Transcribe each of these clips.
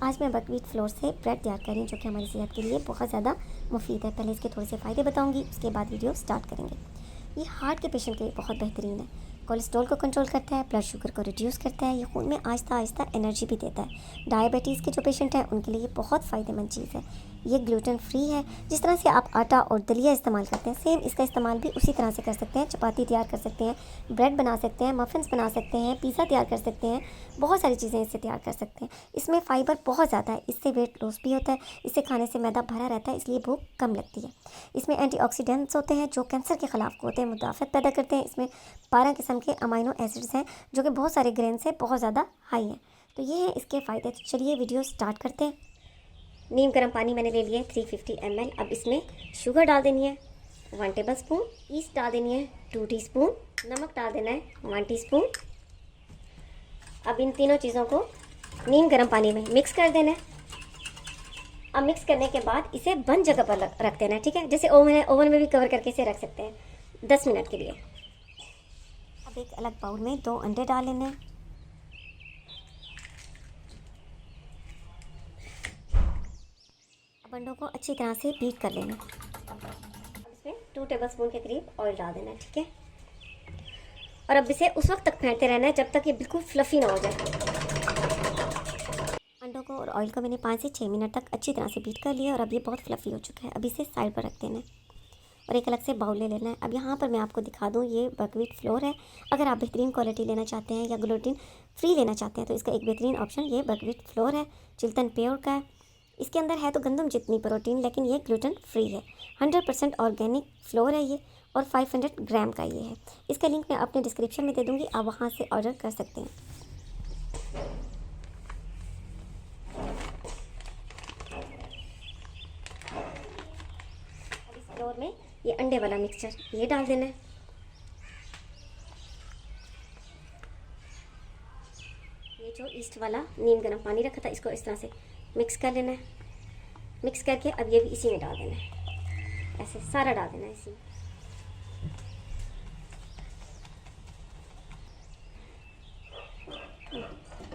आज मैं buckwheat floor से ब्रेड तैयार कर रही हूँ जो कि हमारी सेहत के लिए बहुत ज़्यादा मुफीद है। पहले इसके थोड़े से फ़ायदे बताऊँगी, उसके बाद वीडियो स्टार्ट करेंगे। ये हार्ट के पेशेंट के लिए बहुत बेहतरीन है। कोलेस्ट्रॉल को कंट्रोल करता है, ब्लड शुगर को रिड्यूस करता है, ये खून में आहिस्ता आहिस्ता एनर्जी भी देता है। डायबिटीज़ के जो पेशेंट हैं उनके लिए ये बहुत फ़ायदेमंद चीज़ है। ये ग्लूटेन फ्री है। जिस तरह से आप आटा और दलिया इस्तेमाल करते हैं, सेम इसका इस्तेमाल भी उसी तरह से कर सकते हैं। चपाती तैयार कर सकते हैं, ब्रेड बना सकते हैं, मफ़िन्स बना सकते हैं, पिज़्ज़ा तैयार कर सकते हैं, बहुत सारी चीज़ें इससे तैयार कर सकते हैं। इसमें फ़ाइबर बहुत ज़्यादा है, इससे वेट लॉस भी होता है। इसे खाने से मैदा भरा रहता है, इसलिए भूख कम लगती है। इसमें एंटीऑक्सीडेंट्स होते हैं जो कैंसर के ख़िलाफ़ होते हैं, मुदाफ़त पैदा करते हैं। इसमें 12 किस्म के अमाइनो एसिड्स हैं जो कि बहुत सारे ग्रेन से बहुत ज़्यादा हाई हैं। तो ये हैं इसके फ़ायदे। तो चलिए वीडियो स्टार्ट करते हैं। नीम गर्म पानी मैंने ले लिया है 350 ml। अब इसमें शुगर डाल देनी है 1 टेबल स्पून, ईस्ट डाल देनी है 2 टीस्पून, नमक डाल देना है 1 टीस्पून। अब इन तीनों चीज़ों को नीम गर्म पानी में मिक्स कर देना है। अब मिक्स करने के बाद इसे बंद जगह पर रख देना है, ठीक है। जैसे ओवन है, ओवन में भी कवर करके इसे रख सकते हैं 10 मिनट के लिए। अब एक अलग बाउल में 2 अंडे डाल लेने हैं। अब अंडों को अच्छी तरह से बीट कर लेना। अब इसमें 2 टेबल स्पून के करीब ऑयल डाल देना है, ठीक है। और अब इसे उस वक्त तक फेंटते रहना है जब तक ये बिल्कुल फ्लफ़ी ना हो जाए। अंडों को और ऑयल को मैंने 5 से 6 मिनट तक अच्छी तरह से बीट कर लिया और अब ये बहुत फ्लफ़ी हो चुका है। अब इसे साइड पर रख देना है और एक अलग से बाउल ले लेना है। अब यहाँ पर मैं आपको दिखा दूँ, ये बकव्हीट फ्लोर है। अगर आप बेहतरीन क्वालिटी लेना चाहते हैं या ग्लूटेन फ्री लेना चाहते हैं तो इसका एक बेहतरीन ऑप्शन ये बकव्हीट फ्लोर है। चिल्तन प्योर का है। इसके अंदर है तो गंदम जितनी प्रोटीन, लेकिन ये ग्लूटेन फ्री है। 100% ऑर्गेनिक फ्लोर है ये और 500 ग्राम का ये है। इसका लिंक मैं अपने डिस्क्रिप्शन में दे दूँगी, आप वहाँ से ऑर्डर कर सकते हैं। अब इस फ्लोर में ये अंडे वाला मिक्सचर ये डाल देना है। ये जो ईस्ट वाला नीम गर्म पानी रखा था, इसको इस तरह से मिक्स कर लेना है। मिक्स करके अब ये भी इसी में डाल देना है, ऐसे सारा डाल देना है इसी में।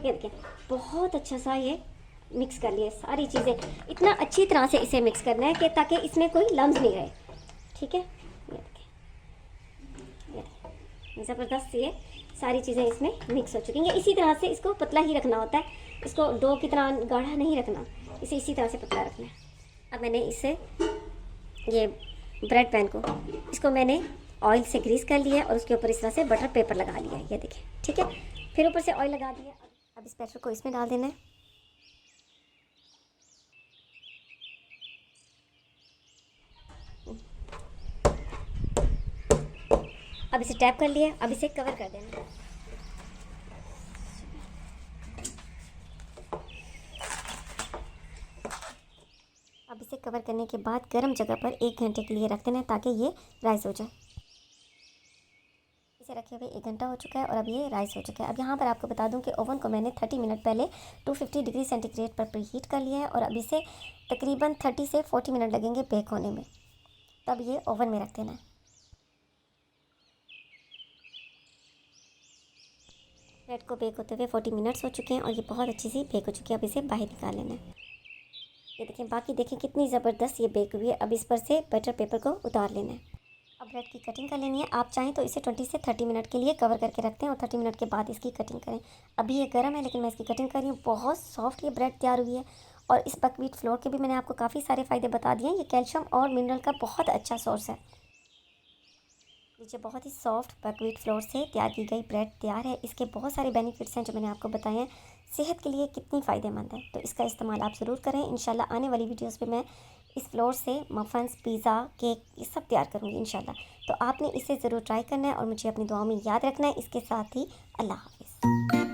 ये देखिए बहुत अच्छा सा ये मिक्स कर लिया सारी चीज़ें। इतना अच्छी तरह से इसे मिक्स करना है कि ताकि इसमें कोई लम्स नहीं रहे, ठीक है। ये देखिए ज़बरदस्त ये सारी चीज़ें इसमें मिक्स हो चुकी हैं। इसी तरह से इसको पतला ही रखना होता है, इसको डो की तरह गाढ़ा नहीं रखना, इसे इसी तरह से पतला रखना है। अब मैंने इसे ये ब्रेड पैन को इसको मैंने ऑयल से ग्रीस कर लिया है और उसके ऊपर इस तरह से बटर पेपर लगा लिया है, ये देखिए, ठीक है। फिर ऊपर से ऑयल लगा दिया। अब इस बैटर को इसमें डाल देना है। अब इसे टैप कर लिया, अब इसे कवर कर देना है। अब इसे कवर करने के बाद गर्म जगह पर 1 घंटे के लिए रख देना है ताकि ये राइस हो जाए। इसे रखे हुए 1 घंटा हो चुका है और अब ये राइस हो चुका है। अब यहाँ पर आपको बता दूँ कि ओवन को मैंने 30 मिनट पहले 250 डिग्री सेंटीग्रेड पर प्रीहीट कर लिया है और अब इसे तकरीबन 30 से 40 मिनट लगेंगे बेक होने में। तब ये ओवन में रख देना है। ब्रेड को बेक होते हुए 40 मिनट्स हो चुके हैं और ये बहुत अच्छी सी बेक हो चुकी है। अब इसे बाहर निकाल लेना है। ये देखें, बाकी देखें कितनी ज़बरदस्त ये बेक हुई है। अब इस पर से बटर पेपर को उतार लेना है। अब ब्रेड की कटिंग कर लेनी है। आप चाहें तो इसे 20 से 30 मिनट के लिए कवर करके रखते हैं और 30 मिनट के बाद इसकी कटिंग करें। अभी ये गर्म है लेकिन मैं इसकी कटिंग कर रही हूँ। बहुत सॉफ्ट ये ब्रेड तैयार हुई है और इस बकव्हीट फ्लोर के भी मैंने आपको काफ़ी सारे फ़ायदे बता दिए हैं। ये कैल्शियम और मिनरल का बहुत अच्छा सोर्स है। नीचे बहुत ही सॉफ्ट बकव्हीट फ्लोर से तैयार की गई ब्रेड तैयार है। इसके बहुत सारे बेनिफिट्स हैं जो मैंने आपको बताए हैं। सेहत के लिए कितनी फ़ायदेमंद है, तो इसका इस्तेमाल आप ज़रूर करें। इंशाल्लाह आने वाली वीडियोस पे मैं इस फ्लोर से मफ़न्स, पिज़्ज़ा, केक ये सब तैयार करूँगी इंशाल्लाह। तो आपने इसे ज़रूर ट्राई करना है और मुझे अपनी दुआओं में याद रखना है। इसके साथ ही अल्लाह हाफ़िज़।